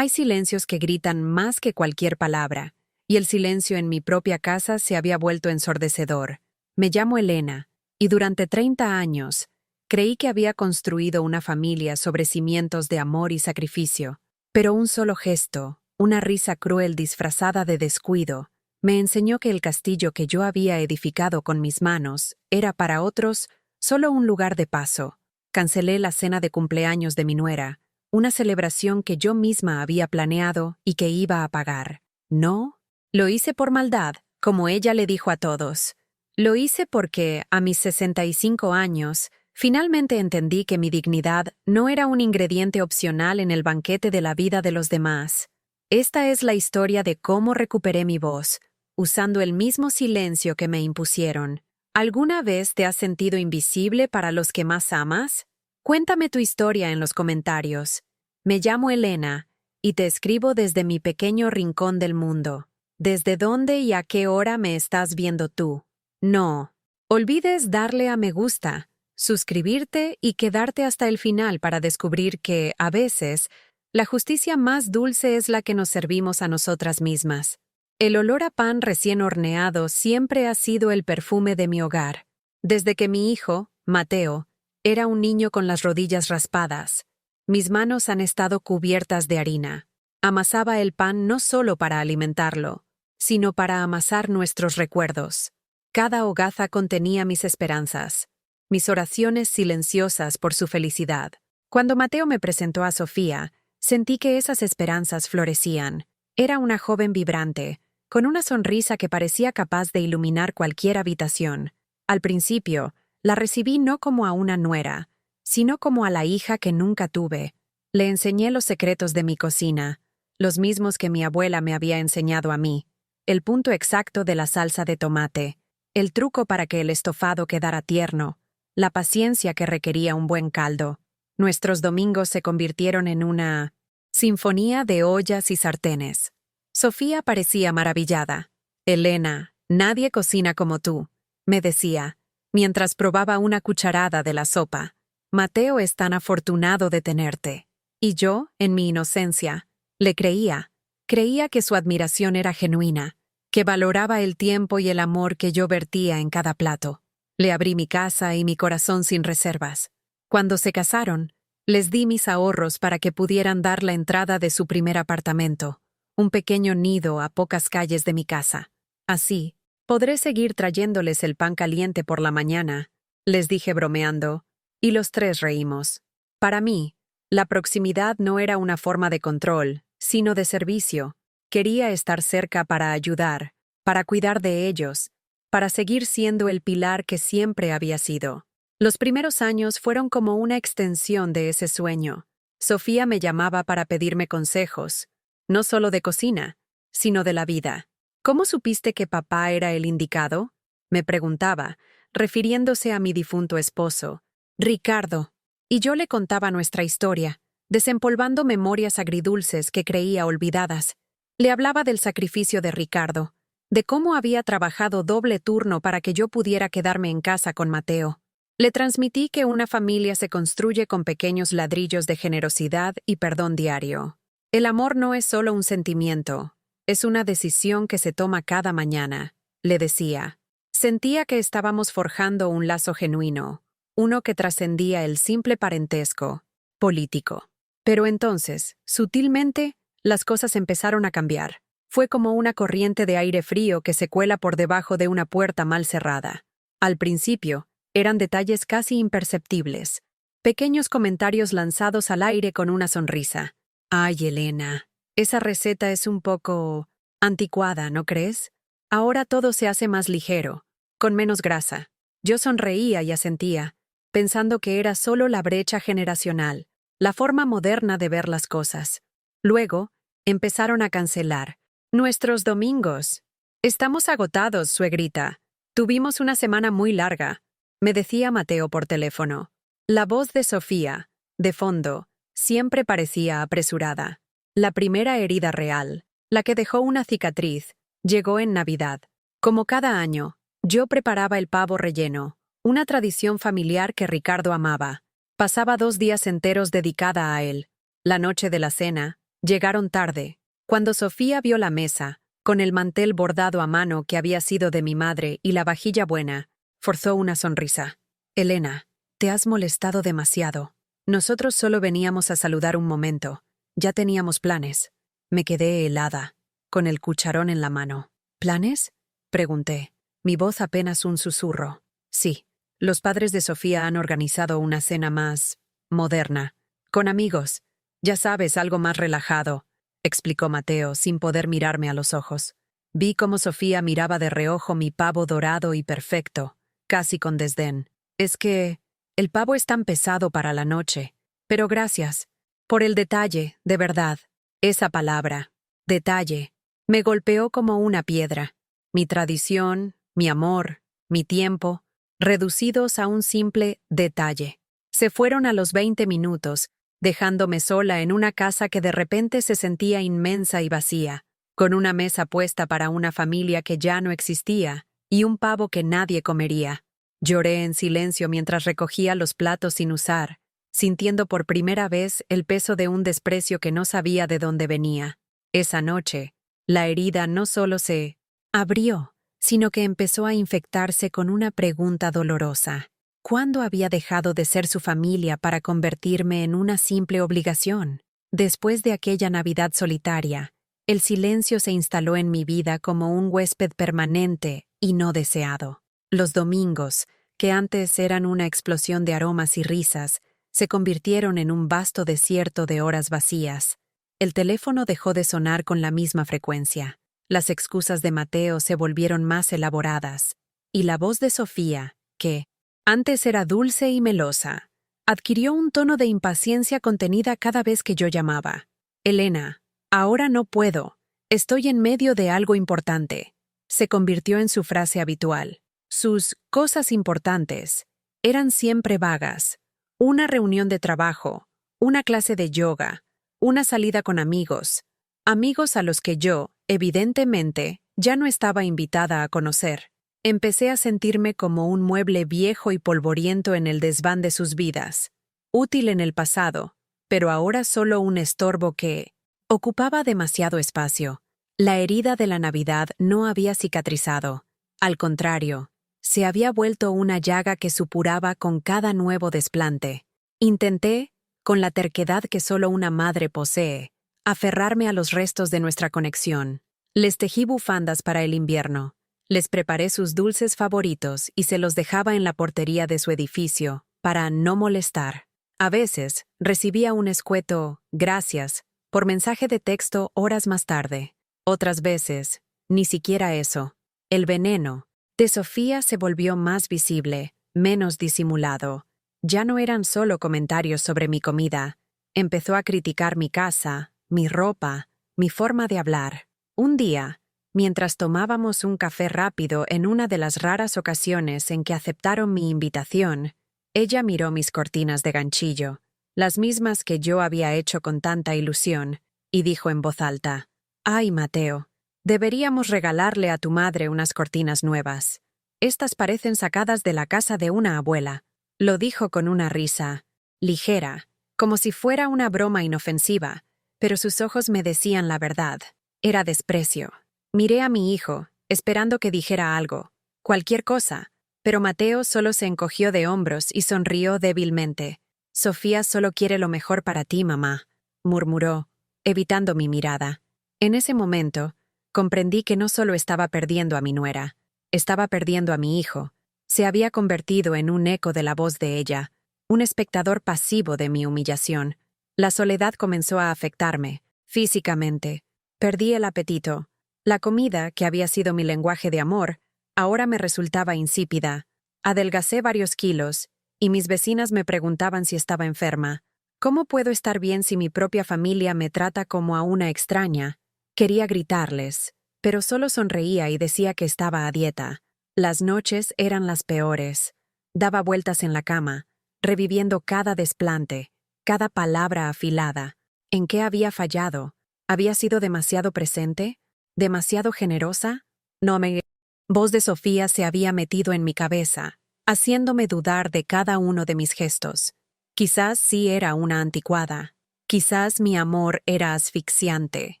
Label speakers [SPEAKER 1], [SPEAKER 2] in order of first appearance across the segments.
[SPEAKER 1] Hay silencios que gritan más que cualquier palabra, y el silencio en mi propia casa se había vuelto ensordecedor. Me llamo Elena, y durante 30 años creí que había construido una familia sobre cimientos de amor y sacrificio, pero un solo gesto, una risa cruel disfrazada de descuido, me enseñó que el castillo que yo había edificado con mis manos era para otros solo un lugar de paso. Cancelé la cena de cumpleaños de mi nuera, una celebración que yo misma había planeado y que iba a pagar. No, lo hice por maldad, como ella le dijo a todos. Lo hice porque, a mis 65 años, finalmente entendí que mi dignidad no era un ingrediente opcional en el banquete de la vida de los demás. Esta es la historia de cómo recuperé mi voz, usando el mismo silencio que me impusieron. ¿Alguna vez te has sentido invisible para los que más amas? Cuéntame tu historia en los comentarios. Me llamo Elena, y te escribo desde mi pequeño rincón del mundo. ¿Desde dónde y a qué hora me estás viendo tú? No olvides darle a me gusta, suscribirte y quedarte hasta el final para descubrir que, a veces, la justicia más dulce es la que nos servimos a nosotras mismas. El olor a pan recién horneado siempre ha sido el perfume de mi hogar. Desde que mi hijo, Mateo, era un niño con las rodillas raspadas, mis manos han estado cubiertas de harina. Amasaba el pan no solo para alimentarlo, sino para amasar nuestros recuerdos. Cada hogaza contenía mis esperanzas, mis oraciones silenciosas por su felicidad. Cuando Mateo me presentó a Sofía, sentí que esas esperanzas florecían. Era una joven vibrante, con una sonrisa que parecía capaz de iluminar cualquier habitación. Al principio, la recibí no como a una nuera, sino como a la hija que nunca tuve. Le enseñé los secretos de mi cocina, los mismos que mi abuela me había enseñado a mí, el punto exacto de la salsa de tomate, el truco para que el estofado quedara tierno, la paciencia que requería un buen caldo. Nuestros domingos se convirtieron en una sinfonía de ollas y sartenes. Sofía parecía maravillada. Elena, nadie cocina como tú, me decía, mientras probaba una cucharada de la sopa. Mateo es tan afortunado de tenerte. Y yo, en mi inocencia, le creía. Creía que su admiración era genuina, que valoraba el tiempo y el amor que yo vertía en cada plato. Le abrí mi casa y mi corazón sin reservas. Cuando se casaron, les di mis ahorros para que pudieran dar la entrada de su primer apartamento, un pequeño nido a pocas calles de mi casa. Así, podré seguir trayéndoles el pan caliente por la mañana, les dije bromeando, y los tres reímos. Para mí, la proximidad no era una forma de control, sino de servicio. Quería estar cerca para ayudar, para cuidar de ellos, para seguir siendo el pilar que siempre había sido. Los primeros años fueron como una extensión de ese sueño. Sofía me llamaba para pedirme consejos, no solo de cocina, sino de la vida. ¿Cómo supiste que papá era el indicado?, me preguntaba, refiriéndose a mi difunto esposo, Ricardo, y yo le contaba nuestra historia, desempolvando memorias agridulces que creía olvidadas. Le hablaba del sacrificio de Ricardo, de cómo había trabajado doble turno para que yo pudiera quedarme en casa con Mateo. Le transmití que una familia se construye con pequeños ladrillos de generosidad y perdón diario. El amor no es solo un sentimiento, es una decisión que se toma cada mañana, le decía. Sentía que estábamos forjando un lazo genuino, uno que trascendía el simple parentesco político. Pero entonces, sutilmente, las cosas empezaron a cambiar. Fue como una corriente de aire frío que se cuela por debajo de una puerta mal cerrada. Al principio, eran detalles casi imperceptibles, pequeños comentarios lanzados al aire con una sonrisa. «Ay, Elena, esa receta es un poco anticuada, ¿no crees? Ahora todo se hace más ligero, con menos grasa». Yo sonreía y asentía, pensando que era solo la brecha generacional, la forma moderna de ver las cosas. Luego, empezaron a cancelar nuestros domingos. «Estamos agotados, suegrita. Tuvimos una semana muy larga», me decía Mateo por teléfono. La voz de Sofía, de fondo, siempre parecía apresurada. La primera herida real, la que dejó una cicatriz, llegó en Navidad. Como cada año, yo preparaba el pavo relleno, una tradición familiar que Ricardo amaba. Pasaba 2 días enteros dedicada a él. La noche de la cena, Llegaron tarde. Cuando Sofía vio la mesa, con el mantel bordado a mano que había sido de mi madre y la vajilla buena, forzó una sonrisa. Elena, te has molestado demasiado. Nosotros solo veníamos a saludar un momento. Ya teníamos planes. Me quedé helada, con el cucharón en la mano. ¿Planes? Pregunté. Mi voz apenas un susurro. Sí, los padres de Sofía han organizado una cena más moderna, con amigos. Ya sabes, algo más relajado, explicó Mateo sin poder mirarme a los ojos. Vi cómo Sofía miraba de reojo mi pavo dorado y perfecto, casi con desdén. Es que el pavo es tan pesado para la noche. Pero gracias. Por el detalle, de verdad. Esa palabra, detalle, me golpeó como una piedra. Mi tradición, mi amor, mi tiempo, reducidos a un simple detalle. Se fueron a los 20 minutos, dejándome sola en una casa que de repente se sentía inmensa y vacía, con una mesa puesta para una familia que ya no existía y un pavo que nadie comería. Lloré en silencio mientras recogía los platos sin usar, sintiendo por primera vez el peso de un desprecio que no sabía de dónde venía. Esa noche, la herida no solo se abrió, sino que empezó a infectarse con una pregunta dolorosa. ¿Cuándo había dejado de ser su familia para convertirme en una simple obligación? Después de aquella Navidad solitaria, el silencio se instaló en mi vida como un huésped permanente y no deseado. Los domingos, que antes eran una explosión de aromas y risas, se convirtieron en un vasto desierto de horas vacías. El teléfono dejó de sonar con la misma frecuencia. Las excusas de Mateo se volvieron más elaboradas, y la voz de Sofía, que antes era dulce y melosa, adquirió un tono de impaciencia contenida cada vez que yo llamaba. Elena, ahora no puedo. Estoy en medio de algo importante. Se convirtió en su frase habitual. Sus cosas importantes eran siempre vagas. Una reunión de trabajo, una clase de yoga, una salida con amigos. Amigos a los que yo, evidentemente, ya no estaba invitada a conocer. Empecé a sentirme como un mueble viejo y polvoriento en el desván de sus vidas. Útil en el pasado, pero ahora solo un estorbo que ocupaba demasiado espacio. La herida de la Navidad no había cicatrizado. Al contrario, se había vuelto una llaga que supuraba con cada nuevo desplante. Intenté, con la terquedad que solo una madre posee, aferrarme a los restos de nuestra conexión. Les tejí bufandas para el invierno. Les preparé sus dulces favoritos y se los dejaba en la portería de su edificio, para no molestar. A veces, recibía un escueto «gracias» por mensaje de texto horas más tarde. Otras veces, ni siquiera eso. El veneno de Sofía se volvió más visible, menos disimulado. Ya no eran solo comentarios sobre mi comida. Empezó a criticar mi casa, mi ropa, mi forma de hablar. Un día, mientras tomábamos un café rápido en una de las raras ocasiones en que aceptaron mi invitación, ella miró mis cortinas de ganchillo, las mismas que yo había hecho con tanta ilusión, y dijo en voz alta: «Ay, Mateo, deberíamos regalarle a tu madre unas cortinas nuevas. Estas parecen sacadas de la casa de una abuela». Lo dijo con una risa ligera, como si fuera una broma inofensiva, pero sus ojos me decían la verdad. Era desprecio. Miré a mi hijo, esperando que dijera algo, cualquier cosa, pero Mateo solo se encogió de hombros y sonrió débilmente. «Sofía solo quiere lo mejor para ti, mamá», murmuró, evitando mi mirada. En ese momento, comprendí que no solo estaba perdiendo a mi nuera, estaba perdiendo a mi hijo. Se había convertido en un eco de la voz de ella, un espectador pasivo de mi humillación. La soledad comenzó a afectarme, físicamente. Perdí el apetito. La comida, que había sido mi lenguaje de amor, ahora me resultaba insípida. Adelgacé varios kilos, y mis vecinas me preguntaban si estaba enferma. ¿Cómo puedo estar bien si mi propia familia me trata como a una extraña? Quería gritarles, pero solo sonreía y decía que estaba a dieta. Las noches eran las peores. Daba vueltas en la cama, reviviendo cada desplante, cada palabra afilada. ¿En qué había fallado? ¿Había sido demasiado presente? ¿Demasiado generosa? No me... Voz de Sofía se había metido en mi cabeza, haciéndome dudar de cada uno de mis gestos. Quizás sí era una anticuada. Quizás mi amor era asfixiante.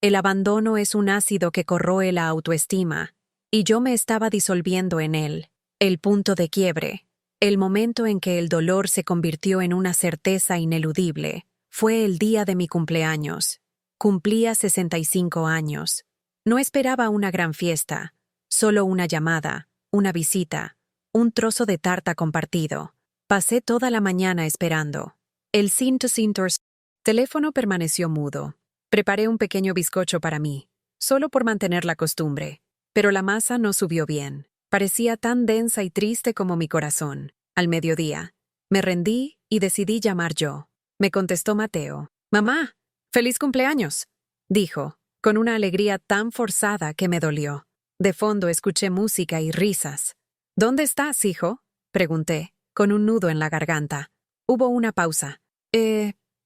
[SPEAKER 1] El abandono es un ácido que corroe la autoestima, y yo me estaba disolviendo en él. El punto de quiebre, el momento en que el dolor se convirtió en una certeza ineludible, fue el día de mi cumpleaños. Cumplía 65 años. No esperaba una gran fiesta, solo una llamada, una visita, un trozo de tarta compartido. Pasé toda la mañana esperando. El teléfono permaneció mudo. Preparé un pequeño bizcocho para mí, solo por mantener la costumbre, pero la masa no subió bien. Parecía tan densa y triste como mi corazón. Al mediodía, me rendí y decidí llamar yo. Me contestó Mateo. «Mamá, feliz cumpleaños», dijo, con una alegría tan forzada que me dolió. De fondo escuché música y risas. «¿Dónde estás, hijo?», pregunté, con un nudo en la garganta. Hubo una pausa.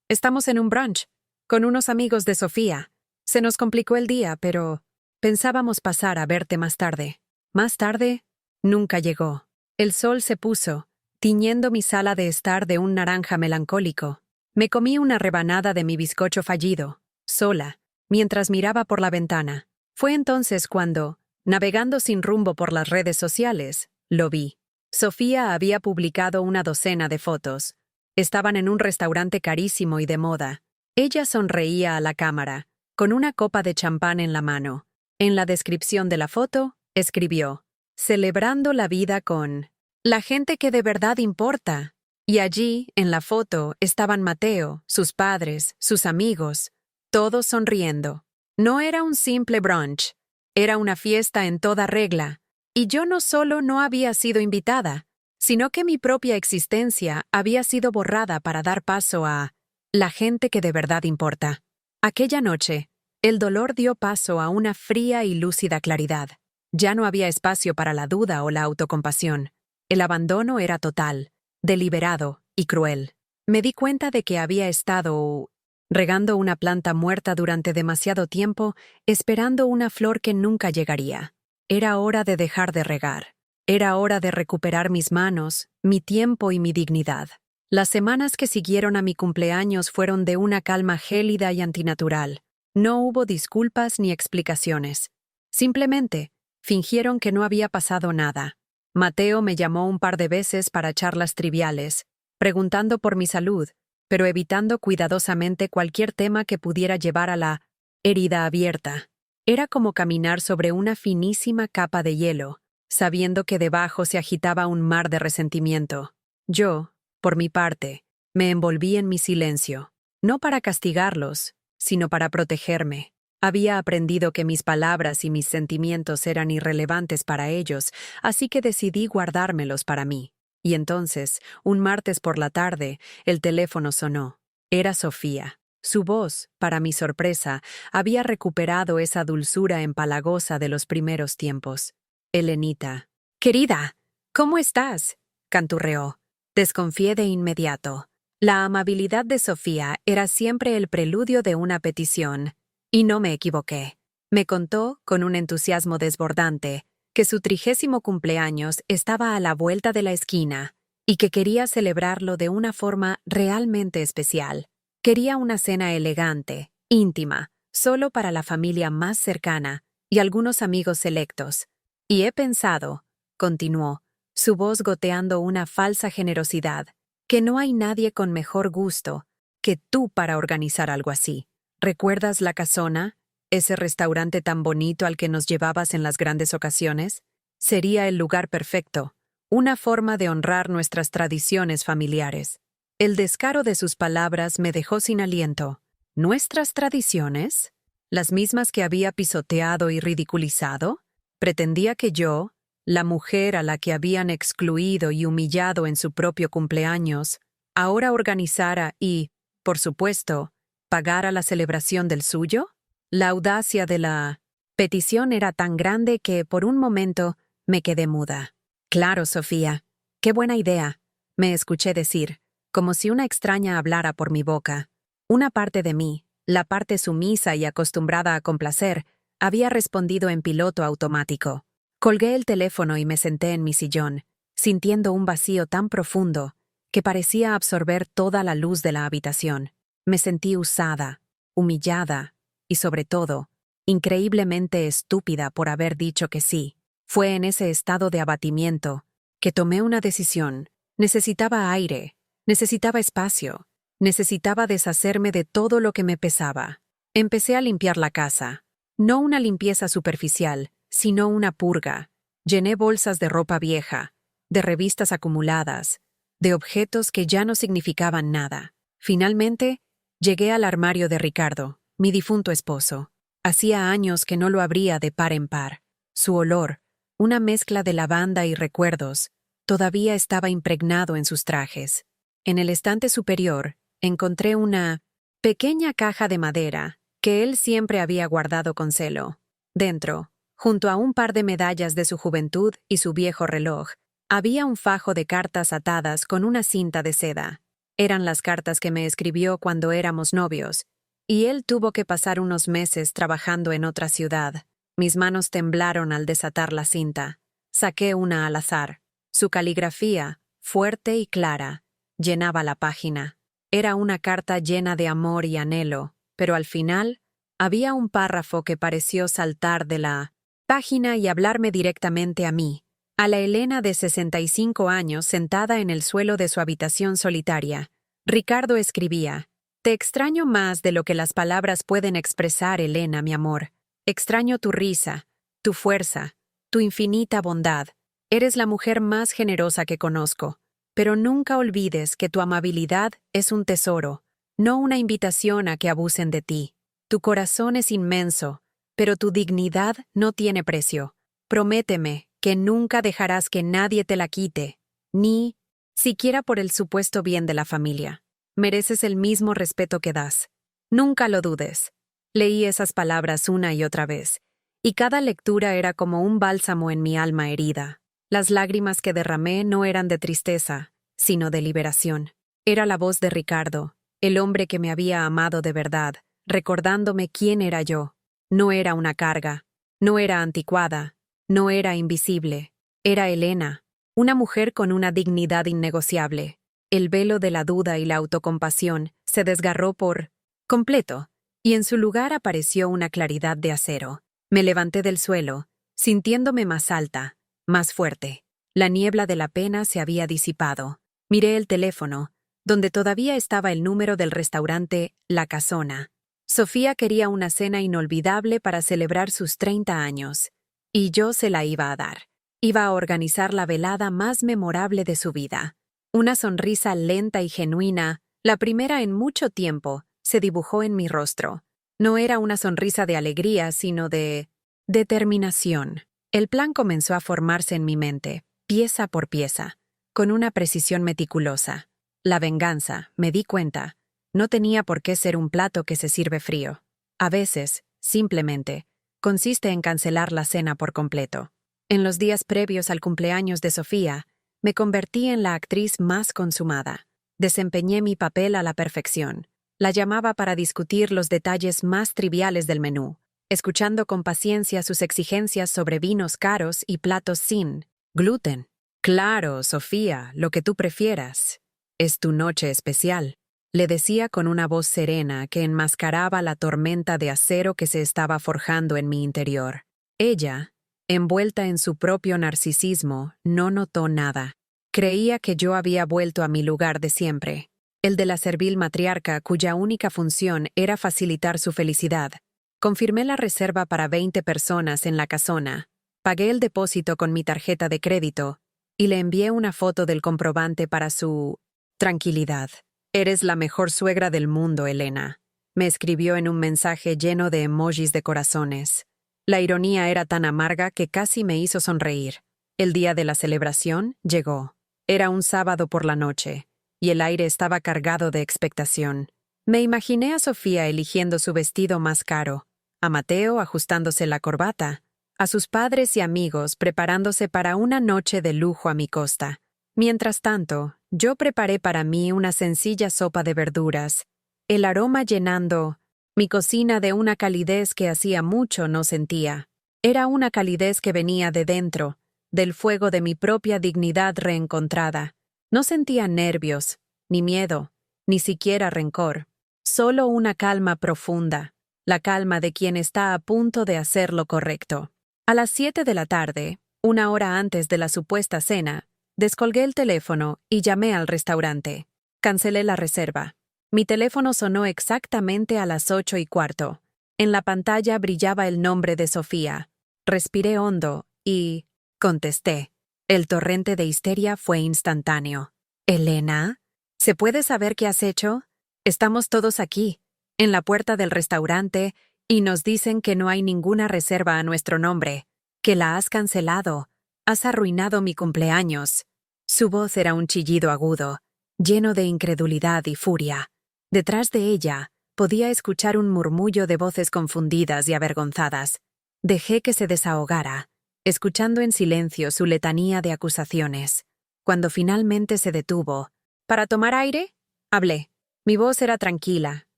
[SPEAKER 1] Estamos en un brunch, con unos amigos de Sofía. Se nos complicó el día, pero pensábamos pasar a verte más tarde». Más tarde, nunca llegó. El sol se puso, tiñendo mi sala de estar de un naranja melancólico. Me comí una rebanada de mi bizcocho fallido, sola, mientras miraba por la ventana. Fue entonces cuando, navegando sin rumbo por las redes sociales, lo vi. Sofía había publicado una docena de fotos. Estaban en un restaurante carísimo y de moda. Ella sonreía a la cámara, con una copa de champán en la mano. En la descripción de la foto, escribió: «Celebrando la vida con la gente que de verdad importa». Y allí, en la foto, estaban Mateo, sus padres, sus amigos, todos sonriendo. No era un simple brunch, era una fiesta en toda regla. Y yo no solo no había sido invitada, sino que mi propia existencia había sido borrada para dar paso a la gente que de verdad importa. Aquella noche, el dolor dio paso a una fría y lúcida claridad. Ya no había espacio para la duda o la autocompasión. El abandono era total, deliberado y cruel. Me di cuenta de que había estado regando una planta muerta durante demasiado tiempo, esperando una flor que nunca llegaría. Era hora de dejar de regar. Era hora de recuperar mis manos, mi tiempo y mi dignidad. Las semanas que siguieron a mi cumpleaños fueron de una calma gélida y antinatural. No hubo disculpas ni explicaciones. Simplemente, fingieron que no había pasado nada. Mateo me llamó un par de veces para charlas triviales, preguntando por mi salud, pero evitando cuidadosamente cualquier tema que pudiera llevar a la herida abierta. Era como caminar sobre una finísima capa de hielo, sabiendo que debajo se agitaba un mar de resentimiento. Yo, por mi parte, me envolví en mi silencio, no para castigarlos, sino para protegerme. Había aprendido que mis palabras y mis sentimientos eran irrelevantes para ellos, así que decidí guardármelos para mí. Y entonces, un martes por la tarde, el teléfono sonó. Era Sofía. Su voz, para mi sorpresa, había recuperado esa dulzura empalagosa de los primeros tiempos. «Elenita». «Querida, ¿cómo estás?», canturreó. Desconfié de inmediato. La amabilidad de Sofía era siempre el preludio de una petición. Y no me equivoqué. Me contó, con un entusiasmo desbordante, que su 30º cumpleaños estaba a la vuelta de la esquina y que quería celebrarlo de una forma realmente especial. Quería una cena elegante, íntima, solo para la familia más cercana y algunos amigos selectos. Y he pensado, continuó, su voz goteando una falsa generosidad, que no hay nadie con mejor gusto que tú para organizar algo así. ¿Recuerdas la casona? ¿Ese restaurante tan bonito al que nos llevabas en las grandes ocasiones? Sería el lugar perfecto, una forma de honrar nuestras tradiciones familiares. El descaro de sus palabras me dejó sin aliento. ¿Nuestras tradiciones? ¿Las mismas que había pisoteado y ridiculizado? Pretendía que yo, la mujer a la que habían excluido y humillado en su propio cumpleaños, ahora organizara y, por supuesto, pagara la celebración del suyo? La audacia de la petición era tan grande que, por un momento, me quedé muda. «Claro, Sofía. Qué buena idea», me escuché decir, como si una extraña hablara por mi boca. Una parte de mí, la parte sumisa y acostumbrada a complacer, había respondido en piloto automático. Colgué el teléfono y me senté en mi sillón, sintiendo un vacío tan profundo que parecía absorber toda la luz de la habitación. Me sentí usada, humillada y, sobre todo, increíblemente estúpida por haber dicho que sí. Fue en ese estado de abatimiento que tomé una decisión. Necesitaba aire, necesitaba espacio, necesitaba deshacerme de todo lo que me pesaba. Empecé a limpiar la casa. No una limpieza superficial, sino una purga. Llené bolsas de ropa vieja, de revistas acumuladas, de objetos que ya no significaban nada. Finalmente, llegué al armario de Ricardo, mi difunto esposo. Hacía años que no lo abría de par en par. Su olor, una mezcla de lavanda y recuerdos, todavía estaba impregnado en sus trajes. En el estante superior, encontré una pequeña caja de madera que él siempre había guardado con celo. Dentro, junto a un par de medallas de su juventud y su viejo reloj, había un fajo de cartas atadas con una cinta de seda. Eran las cartas que me escribió cuando éramos novios, y él tuvo que pasar unos meses trabajando en otra ciudad. Mis manos temblaron al desatar la cinta. Saqué una al azar. Su caligrafía, fuerte y clara, llenaba la página. Era una carta llena de amor y anhelo, pero al final había un párrafo que pareció saltar de la página y hablarme directamente a mí, a la Elena de 65 años sentada en el suelo de su habitación solitaria. Ricardo escribía: «Te extraño más de lo que las palabras pueden expresar, Elena, mi amor. Extraño tu risa, tu fuerza, tu infinita bondad. Eres la mujer más generosa que conozco. Pero nunca olvides que tu amabilidad es un tesoro, no una invitación a que abusen de ti. Tu corazón es inmenso, pero tu dignidad no tiene precio. Prométeme que nunca dejarás que nadie te la quite, ni siquiera por el supuesto bien de la familia. Mereces el mismo respeto que das. Nunca lo dudes». Leí esas palabras una y otra vez, y cada lectura era como un bálsamo en mi alma herida. Las lágrimas que derramé no eran de tristeza, sino de liberación. Era la voz de Ricardo, el hombre que me había amado de verdad, recordándome quién era yo. No era una carga, no era anticuada, no era invisible. Era Elena, una mujer con una dignidad innegociable. El velo de la duda y la autocompasión se desgarró por completo, y en su lugar apareció una claridad de acero. Me levanté del suelo, sintiéndome más alta, más fuerte. La niebla de la pena se había disipado. Miré el teléfono, donde todavía estaba el número del restaurante La Casona. Sofía quería una cena inolvidable para celebrar sus 30 años, y yo se la iba a dar. Iba a organizar la velada más memorable de su vida. Una sonrisa lenta y genuina, la primera en mucho tiempo, se dibujó en mi rostro. No era una sonrisa de alegría, sino de determinación. El plan comenzó a formarse en mi mente, pieza por pieza, con una precisión meticulosa. La venganza, me di cuenta, no tenía por qué ser un plato que se sirve frío. A veces, simplemente, consiste en cancelar la cena por completo. En los días previos al cumpleaños de Sofía, me convertí en la actriz más consumada. Desempeñé mi papel a la perfección. La llamaba para discutir los detalles más triviales del menú, escuchando con paciencia sus exigencias sobre vinos caros y platos sin gluten. «Claro, Sofía, lo que tú prefieras. Es tu noche especial», le decía con una voz serena que enmascaraba la tormenta de acero que se estaba forjando en mi interior. Ella, envuelta en su propio narcisismo, no notó nada. Creía que yo había vuelto a mi lugar de siempre, el de la servil matriarca cuya única función era facilitar su felicidad. Confirmé la reserva para 20 personas en La Casona, pagué el depósito con mi tarjeta de crédito y le envié una foto del comprobante para su tranquilidad. «Eres la mejor suegra del mundo, Elena», me escribió en un mensaje lleno de emojis de corazones. La ironía era tan amarga que casi me hizo sonreír. El día de la celebración llegó. Era un sábado por la noche, y el aire estaba cargado de expectación. Me imaginé a Sofía eligiendo su vestido más caro, a Mateo ajustándose la corbata, a sus padres y amigos preparándose para una noche de lujo a mi costa. Mientras tanto, yo preparé para mí una sencilla sopa de verduras, el aroma llenando mi cocina de una calidez que hacía mucho no sentía. Era una calidez que venía de dentro, del fuego de mi propia dignidad reencontrada. No sentía nervios, ni miedo, ni siquiera rencor. Solo una calma profunda, la calma de quien está a punto de hacer lo correcto. A las 7 de la tarde, una hora antes de la supuesta cena, descolgué el teléfono y llamé al restaurante. Cancelé la reserva. Mi teléfono sonó exactamente a las 8:15. En la pantalla brillaba el nombre de Sofía. Respiré hondo y contesté. El torrente de histeria fue instantáneo. «¿Elena? ¿Se puede saber qué has hecho? Estamos todos aquí, en la puerta del restaurante, y nos dicen que no hay ninguna reserva a nuestro nombre, que la has cancelado. Has arruinado mi cumpleaños». Su voz era un chillido agudo, lleno de incredulidad y furia. Detrás de ella, podía escuchar un murmullo de voces confundidas y avergonzadas. Dejé que se desahogara, escuchando en silencio su letanía de acusaciones. Cuando finalmente se detuvo, «¿Para tomar aire?», hablé. Mi voz era tranquila,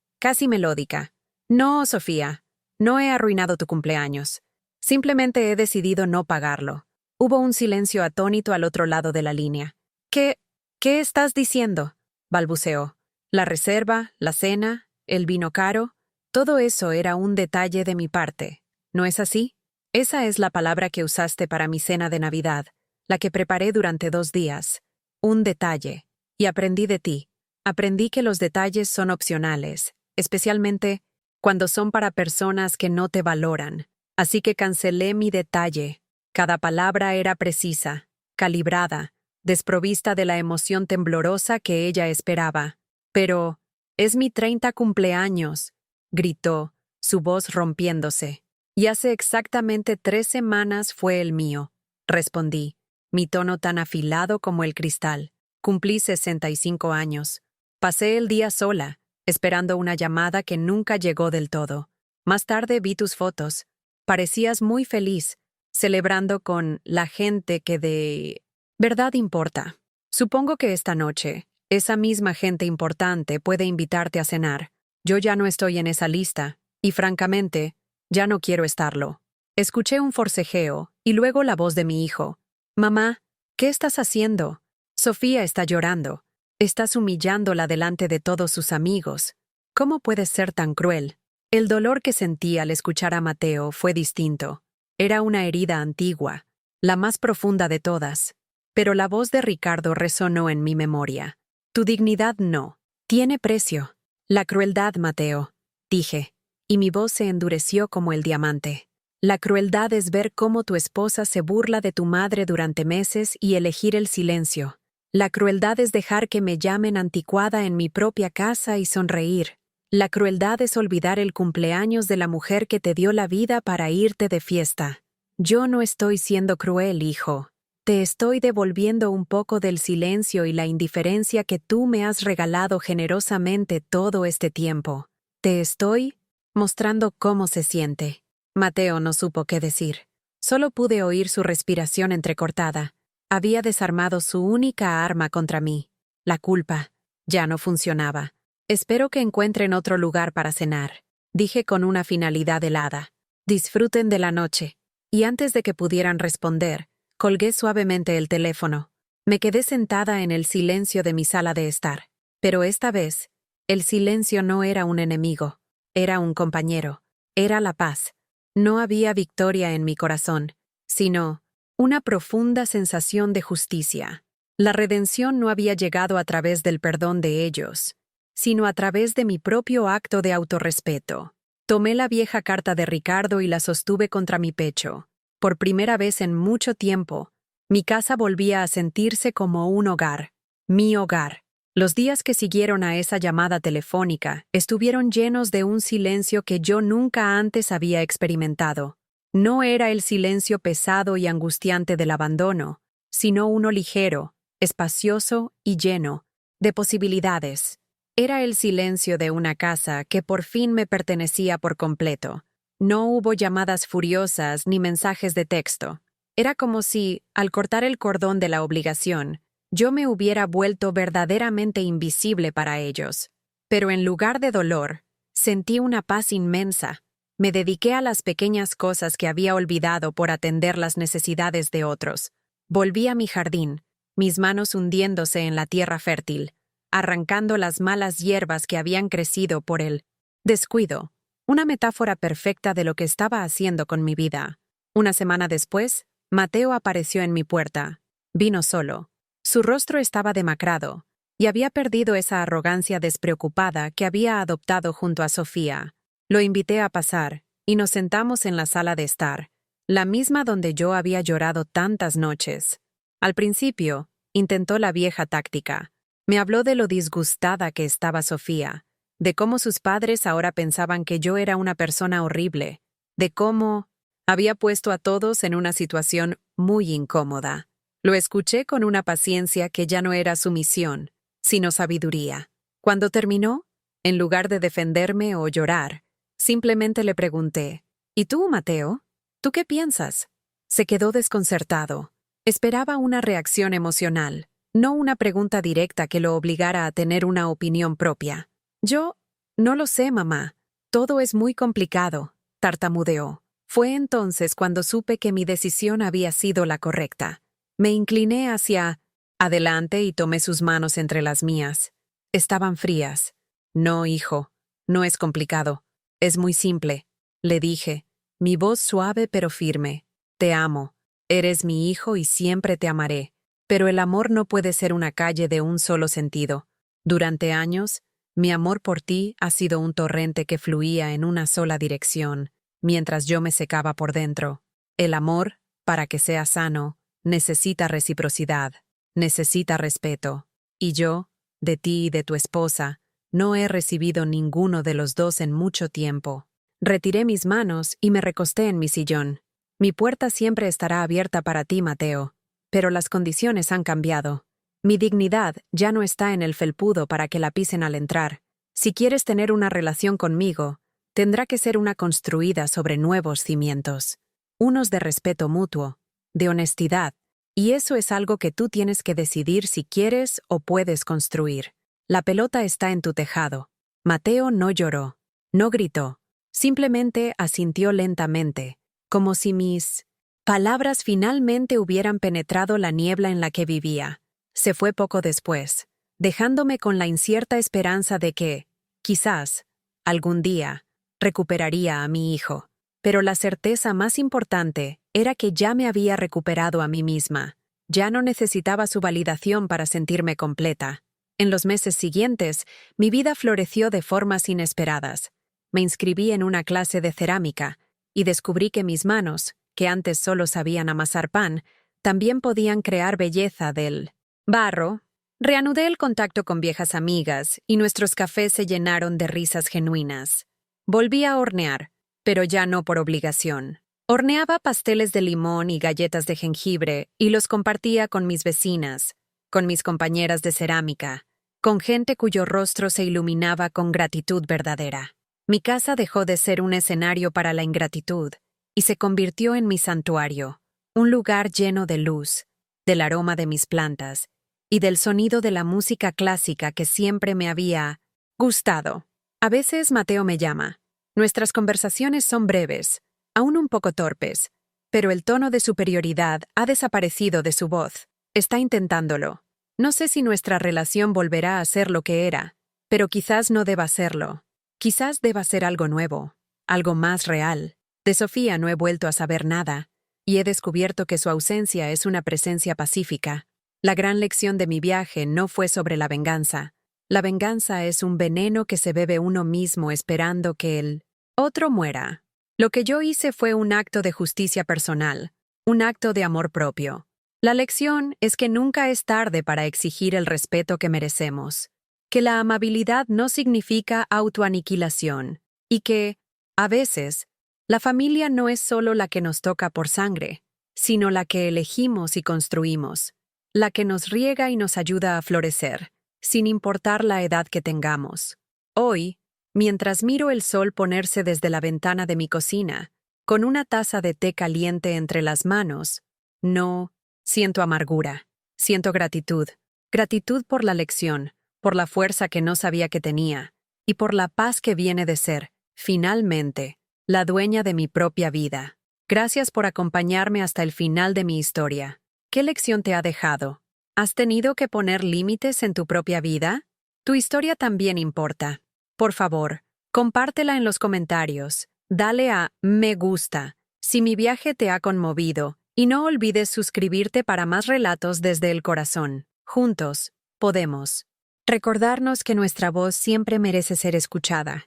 [SPEAKER 1] casi melódica. «No, Sofía, no he arruinado tu cumpleaños. Simplemente he decidido no pagarlo». Hubo un silencio atónito al otro lado de la línea. «¿Qué estás diciendo?», balbuceó. La reserva, la cena, el vino caro, todo eso era un detalle de mi parte. ¿No es así? Esa es la palabra que usaste para mi cena de Navidad, la que preparé durante 2 días. Un detalle. Y aprendí de ti. Aprendí que los detalles son opcionales, especialmente cuando son para personas que no te valoran. Así que cancelé mi detalle. Cada palabra era precisa, calibrada, desprovista de la emoción temblorosa que ella esperaba. «Pero es mi 30 cumpleaños», gritó, su voz rompiéndose. «Y hace exactamente 3 semanas fue el mío», respondí, mi tono tan afilado como el cristal. Cumplí 65 años. Pasé el día sola, esperando una llamada que nunca llegó del todo. Más tarde vi tus fotos. Parecías muy feliz, celebrando con la gente que de verdad importa. Supongo que esta noche, esa misma gente importante puede invitarte a cenar. Yo ya no estoy en esa lista, y francamente, ya no quiero estarlo». Escuché un forcejeo, y luego la voz de mi hijo. «Mamá, ¿qué estás haciendo? Sofía está llorando. Estás humillándola delante de todos sus amigos. ¿Cómo puedes ser tan cruel?». El dolor que sentí al escuchar a Mateo fue distinto. Era una herida antigua, la más profunda de todas. Pero la voz de Ricardo resonó en mi memoria. «Tu dignidad no. Tiene precio». «La crueldad, Mateo», dije, y mi voz se endureció como el diamante. «La crueldad es ver cómo tu esposa se burla de tu madre durante meses y elegir el silencio. La crueldad es dejar que me llamen anticuada en mi propia casa y sonreír. La crueldad es olvidar el cumpleaños de la mujer que te dio la vida para irte de fiesta. Yo no estoy siendo cruel, hijo. Te estoy devolviendo un poco del silencio y la indiferencia que tú me has regalado generosamente todo este tiempo. Te estoy mostrando cómo se siente». Mateo no supo qué decir. Solo pude oír su respiración entrecortada. Había desarmado su única arma contra mí. La culpa. Ya no funcionaba. «Espero que encuentren otro lugar para cenar», dije con una finalidad helada. «Disfruten de la noche». Y antes de que pudieran responder, colgué suavemente el teléfono. Me quedé sentada en el silencio de mi sala de estar. Pero esta vez, el silencio no era un enemigo. Era un compañero. Era la paz. No había victoria en mi corazón, sino una profunda sensación de justicia. La redención no había llegado a través del perdón de ellos, sino a través de mi propio acto de autorrespeto. Tomé la vieja carta de Ricardo y la sostuve contra mi pecho. Por primera vez en mucho tiempo, mi casa volvía a sentirse como un hogar, mi hogar. Los días que siguieron a esa llamada telefónica estuvieron llenos de un silencio que yo nunca antes había experimentado. No era el silencio pesado y angustiante del abandono, sino uno ligero, espacioso y lleno de posibilidades. Era el silencio de una casa que por fin me pertenecía por completo. No hubo llamadas furiosas ni mensajes de texto. Era como si, al cortar el cordón de la obligación, yo me hubiera vuelto verdaderamente invisible para ellos. Pero en lugar de dolor, sentí una paz inmensa. Me dediqué a las pequeñas cosas que había olvidado por atender las necesidades de otros. Volví a mi jardín, mis manos hundiéndose en la tierra fértil. arrancando las malas hierbas que habían crecido por el descuido, una metáfora perfecta de lo que estaba haciendo con mi vida. Una semana después, Mateo apareció en mi puerta. Vino solo. Su rostro estaba demacrado, y había perdido esa arrogancia despreocupada que había adoptado junto a Sofía. Lo invité a pasar, y nos sentamos en la sala de estar, la misma donde yo había llorado tantas noches. Al principio, intentó la vieja táctica. Me habló de lo disgustada que estaba Sofía, de cómo sus padres ahora pensaban que yo era una persona horrible, de cómo había puesto a todos en una situación muy incómoda. Lo escuché con una paciencia que ya no era sumisión, sino sabiduría. Cuando terminó, en lugar de defenderme o llorar, simplemente le pregunté, ¿y tú, Mateo? ¿Tú qué piensas? Se quedó desconcertado. Esperaba una reacción emocional, no una pregunta directa que lo obligara a tener una opinión propia. Yo, no lo sé, mamá. Todo es muy complicado, tartamudeó. Fue entonces cuando supe que mi decisión había sido la correcta. Me incliné hacia adelante y tomé sus manos entre las mías. Estaban frías. No, hijo, no es complicado. Es muy simple, le dije, mi voz suave pero firme. Te amo. Eres mi hijo y siempre te amaré. Pero el amor no puede ser una calle de un solo sentido. Durante años, mi amor por ti ha sido un torrente que fluía en una sola dirección, mientras yo me secaba por dentro. El amor, para que sea sano, necesita reciprocidad, necesita respeto. Y yo, de ti y de tu esposa, no he recibido ninguno de los dos en mucho tiempo. Retiré mis manos y me recosté en mi sillón. Mi puerta siempre estará abierta para ti, Mateo, pero las condiciones han cambiado. Mi dignidad ya no está en el felpudo para que la pisen al entrar. Si quieres tener una relación conmigo, tendrá que ser una construida sobre nuevos cimientos, unos de respeto mutuo, de honestidad, y eso es algo que tú tienes que decidir si quieres o puedes construir. La pelota está en tu tejado. Mateo no lloró, no gritó, simplemente asintió lentamente, como si mis palabras finalmente hubieran penetrado la niebla en la que vivía. Se fue poco después, dejándome con la incierta esperanza de que, quizás, algún día, recuperaría a mi hijo. Pero la certeza más importante era que ya me había recuperado a mí misma. Ya no necesitaba su validación para sentirme completa. En los meses siguientes, mi vida floreció de formas inesperadas. Me inscribí en una clase de cerámica y descubrí que mis manos, que antes solo sabían amasar pan, también podían crear belleza del barro. Reanudé el contacto con viejas amigas y nuestros cafés se llenaron de risas genuinas. Volví a hornear, pero ya no por obligación. Horneaba pasteles de limón y galletas de jengibre y los compartía con mis vecinas, con mis compañeras de cerámica, con gente cuyo rostro se iluminaba con gratitud verdadera. Mi casa dejó de ser un escenario para la ingratitud y se convirtió en mi santuario, un lugar lleno de luz, del aroma de mis plantas y del sonido de la música clásica que siempre me había gustado. A veces Mateo me llama. Nuestras conversaciones son breves, aún un poco torpes, pero el tono de superioridad ha desaparecido de su voz. Está intentándolo. No sé si nuestra relación volverá a ser lo que era, pero quizás no deba serlo. Quizás deba ser algo nuevo, algo más real. De Sofía no he vuelto a saber nada, y he descubierto que su ausencia es una presencia pacífica. La gran lección de mi viaje no fue sobre la venganza. La venganza es un veneno que se bebe uno mismo esperando que el otro muera. Lo que yo hice fue un acto de justicia personal, un acto de amor propio. La lección es que nunca es tarde para exigir el respeto que merecemos, que la amabilidad no significa autoaniquilación, y que, a veces, la familia no es solo la que nos toca por sangre, sino la que elegimos y construimos, la que nos riega y nos ayuda a florecer, sin importar la edad que tengamos. Hoy, mientras miro el sol ponerse desde la ventana de mi cocina, con una taza de té caliente entre las manos, no siento amargura, siento gratitud. Gratitud por la lección, por la fuerza que no sabía que tenía, y por la paz que viene de ser, finalmente, la dueña de mi propia vida. Gracias por acompañarme hasta el final de mi historia. ¿Qué lección te ha dejado? ¿Has tenido que poner límites en tu propia vida? Tu historia también importa. Por favor, compártela en los comentarios. Dale a me gusta si mi viaje te ha conmovido y no olvides suscribirte para más relatos desde el corazón. Juntos, podemos recordarnos que nuestra voz siempre merece ser escuchada.